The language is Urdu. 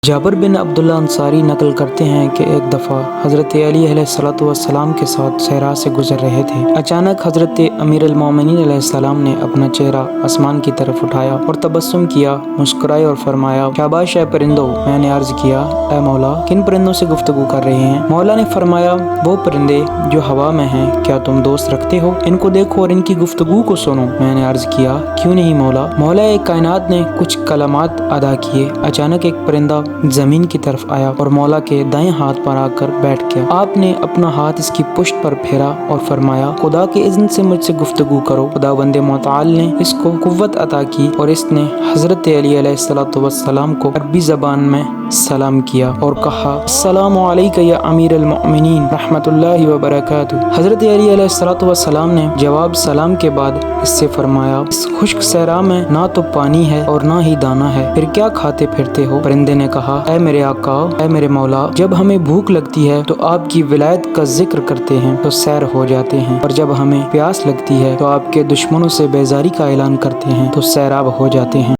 جابر بن عبداللہ انصاری نقل کرتے ہیں کہ ایک دفعہ حضرت علی علیہ السلام کے ساتھ صحرا سے گزر رہے تھے۔ اچانک حضرت امیر المومنین علیہ السلام نے اپنا چہرہ آسمان کی طرف اٹھایا اور تبسم کیا، مسکرائے اور فرمایا، شاباش اے پرندوں۔ میں نے عرض کیا، اے مولا، کن پرندوں سے گفتگو کر رہے ہیں؟ مولا نے فرمایا، وہ پرندے جو ہوا میں ہیں، کیا تم دوست رکھتے ہو؟ ان کو دیکھو اور ان کی گفتگو کو سنو۔ میں نے عرض کیا، کیوں نہیں مولا؟ مولا کائنات نے کچھ کلمات ادا کیے۔ اچانک ایک پرندہ زمین کی طرف آیا اور مولا کے دائیں ہاتھ پر آ کر بیٹھ گیا۔ آپ نے اپنا ہاتھ اس کی پشت پر پھیرا اور فرمایا، خدا کے اذن سے مجھ سے گفتگو کرو۔ خداوند متعال نے اس کو قوت عطا کی اور اس نے حضرت علی علیہ السلام کو عربی زبان میں سلام کیا اور کہا، السلام علیک یا امیر المؤمنین رحمۃ اللہ وبرکاتہ۔ حضرت علی علیہ السلام نے جواب سلام کے بعد اس سے فرمایا، اس خشک صحرا میں نہ تو پانی ہے اور نہ ہی دانا ہے، پھر کیا کھاتے پھرتے ہو؟ پرندے نے کہا، اے میرے آقا، اے میرے مولا، جب ہمیں بھوک لگتی ہے تو آپ کی ولایت کا ذکر کرتے ہیں تو سیر ہو جاتے ہیں، اور جب ہمیں پیاس لگتی ہے تو آپ کے دشمنوں سے بیزاری کا اعلان کرتے ہیں تو سیراب ہو جاتے ہیں۔